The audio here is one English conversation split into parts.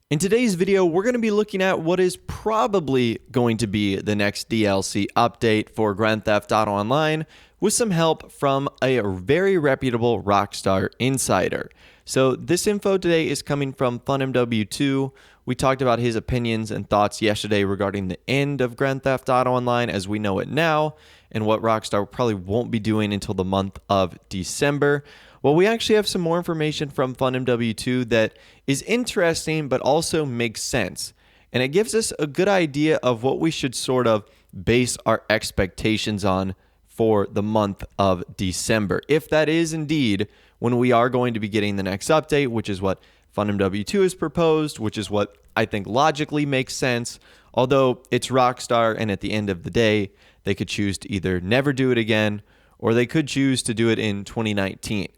In today's video, we're going to be looking at what is probably going to be the next DLC update for Grand Theft Auto Online with some help from a very reputable Rockstar Insider. So this info today is coming from MW2. We talked about his opinions and thoughts yesterday regarding the end of Grand Theft Auto Online as we know it now and what Rockstar probably won't be doing until the month of December. Well, we actually have some more information from MW2 that is interesting but also makes sense. And it gives us a good idea of what we should sort of base our expectations on for the month of December. If that is indeed when we are going to be getting the next update, which is what MW2 has proposed, which is what I think logically makes sense. Although it's Rockstar and at the end of the day, they could choose to either never do it again or they could choose to do it in 2019.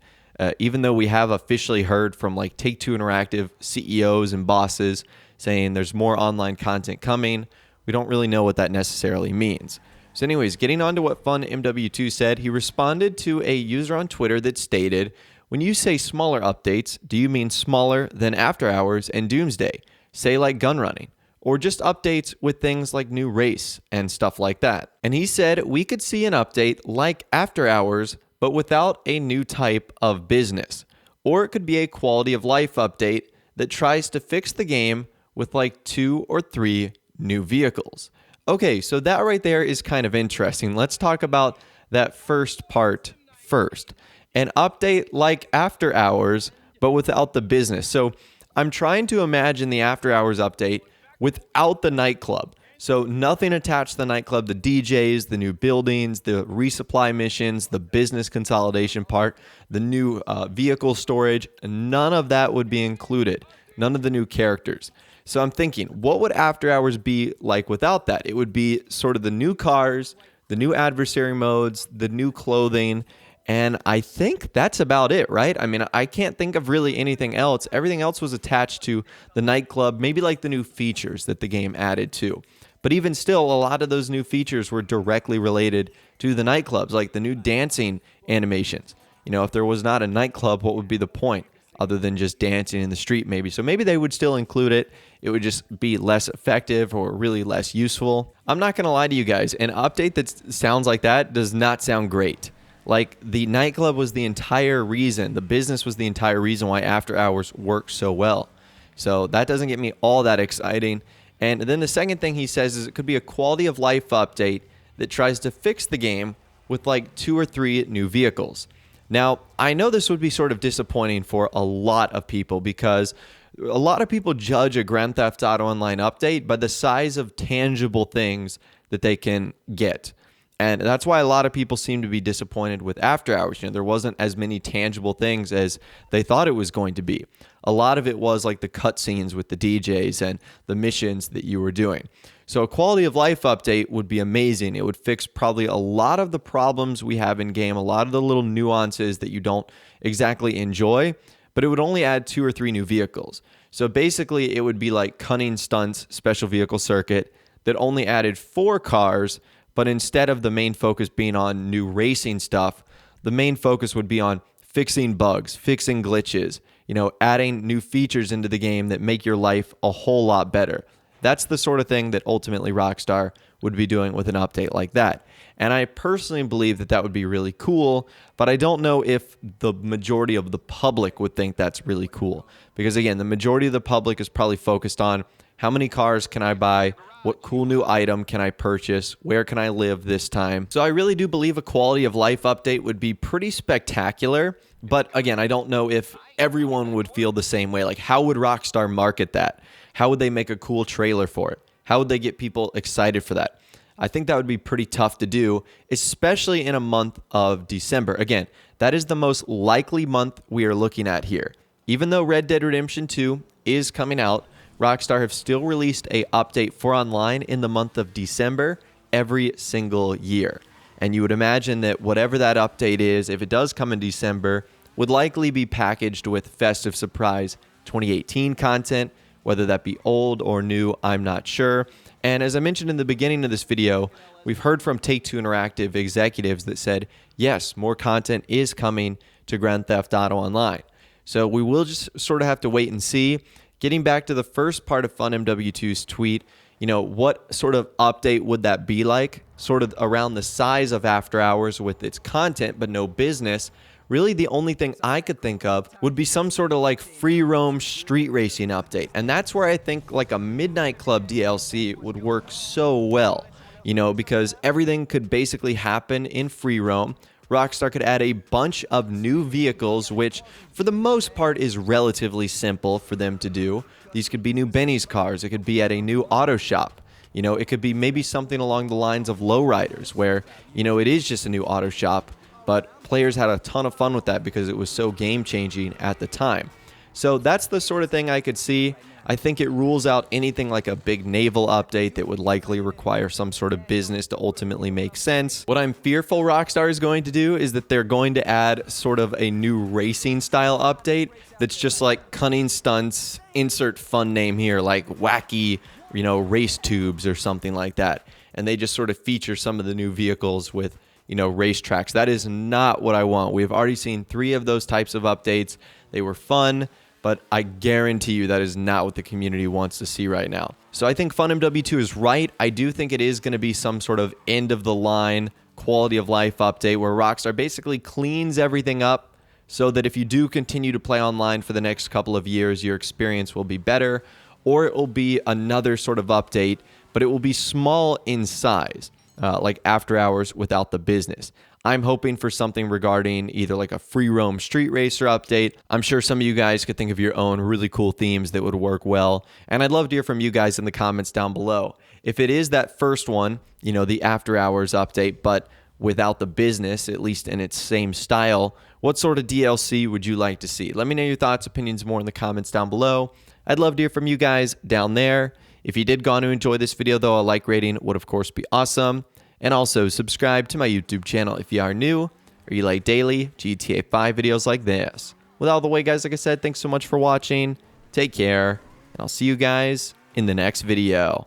Even though we have officially heard from like Take-Two Interactive CEOs and bosses saying there's more online content coming, we don't really know what that necessarily means. So anyways, getting on to what MW2 said, he responded to a user on Twitter that stated, "When you say smaller updates, do you mean smaller than After Hours and Doomsday? Say like gun running, or just updates with things like new race and stuff like that?" And he said, "We could see an update like After Hours, but without a new type of business. Or it could be a quality of life update that tries to fix the game with like 2 or 3 new vehicles." Okay, so that right there is kind of interesting. Let's talk about that first part first. An update like After Hours, but without the business. So I'm trying to imagine the After Hours update without the nightclub. So nothing attached to the nightclub, the DJs, the new buildings, the resupply missions, the business consolidation part, the new vehicle storage, none of that would be included. None of the new characters. So I'm thinking, what would After Hours be like without that? It would be sort of the new cars, the new adversary modes, the new clothing, and I think that's about it, right? I mean, I can't think of really anything else. Everything else was attached to the nightclub, maybe like the new features that the game added to. But even still, a lot of those new features were directly related to the nightclubs, like the new dancing animations. You know, if there was not a nightclub, what would be the point other than just dancing in the street maybe? So maybe they would still include it. It would just be less effective or really less useful. I'm not going to lie to you guys. An update that sounds like that does not sound great. Like the nightclub was the entire reason, the business was the entire reason why After Hours worked so well. So that doesn't get me all that exciting. And then the second thing he says is it could be a quality of life update that tries to fix the game with like 2 or 3 new vehicles. Now, I know this would be sort of disappointing for a lot of people because a lot of people judge a Grand Theft Auto Online update by the size of tangible things that they can get. And that's why a lot of people seem to be disappointed with After Hours. You know, there wasn't as many tangible things as they thought it was going to be. A lot of it was like the cutscenes with the DJs and the missions that you were doing. So a quality of life update would be amazing. It would fix probably a lot of the problems we have in game, a lot of the little nuances that you don't exactly enjoy, but it would only add 2 or 3 new vehicles. So basically it would be like Cunning Stunts Special Vehicle Circuit that only added 4 cars, but instead of the main focus being on new racing stuff, the main focus would be on fixing bugs, fixing glitches, you know, adding new features into the game that make your life a whole lot better. That's the sort of thing that ultimately Rockstar would be doing with an update like that. And I personally believe that that would be really cool, but I don't know if the majority of the public would think that's really cool. Because again, the majority of the public is probably focused on how many cars can I buy? What cool new item can I purchase? Where can I live this time? So I really do believe a quality of life update would be pretty spectacular. But again, I don't know if everyone would feel the same way. Like, how would Rockstar market that? How would they make a cool trailer for it? How would they get people excited for that? I think that would be pretty tough to do, especially in a month of December. Again, that is the most likely month we are looking at here. Even though Red Dead Redemption 2 is coming out, Rockstar have still released an update for online in the month of December every single year. And you would imagine that whatever that update is, if it does come in December, would likely be packaged with Festive Surprise 2018 content, whether that be old or new, I'm not sure. And as I mentioned in the beginning of this video, we've heard from Take-Two Interactive executives that said, yes, more content is coming to Grand Theft Auto Online. So we will just sort of have to wait and see. getting back to the first part of Fun MW2's tweet, what sort of update would that be like? Sort of around the size of After Hours with its content, but no business. Really, the only thing I could think of would be some sort of like free roam street racing update. And that's where I think like a Midnight Club DLC would work so well, because everything could basically happen in free roam. Rockstar could add a bunch of new vehicles, which for the most part is relatively simple for them to do. These could be new Benny's cars. It could be at a new auto shop. It could be maybe something along the lines of Lowriders, where, it is just a new auto shop, but players had a ton of fun with that because it was so game-changing at the time. So that's the sort of thing I could see. I think it rules out anything like a big naval update that would likely require some sort of business to ultimately make sense. What I'm fearful Rockstar is going to do is that they're going to add sort of a new racing style update that's just like cunning stunts, insert fun name here, like wacky, race tubes or something like that. And they just sort of feature some of the new vehicles with racetracks. That is not what I want. We've already seen 3 of those types of updates. They were fun, but I guarantee you that is not what the community wants to see right now. So I think FunMW2 is right. I do think it is going to be some sort of end-of-the-line quality of life update where Rockstar basically cleans everything up so that if you do continue to play online for the next couple of years, your experience will be better, or it will be another sort of update, but it will be small in size. Like After Hours without the business. I'm hoping for something regarding either like a free roam street racer update. I'm sure some of you guys could think of your own really cool themes that would work well. And I'd love to hear from you guys in the comments down below. If it is that first one, the After Hours update, but without the business, at least in its same style, what sort of DLC would you like to see? Let me know your thoughts, opinions more in the comments down below. I'd love to hear from you guys down there. If you did go on to enjoy this video, though, a like rating would, of course, be awesome. And also, subscribe to my YouTube channel if you are new or you like daily GTA 5 videos like this. With all the way, guys, like I said, thanks so much for watching. Take care, and I'll see you guys in the next video.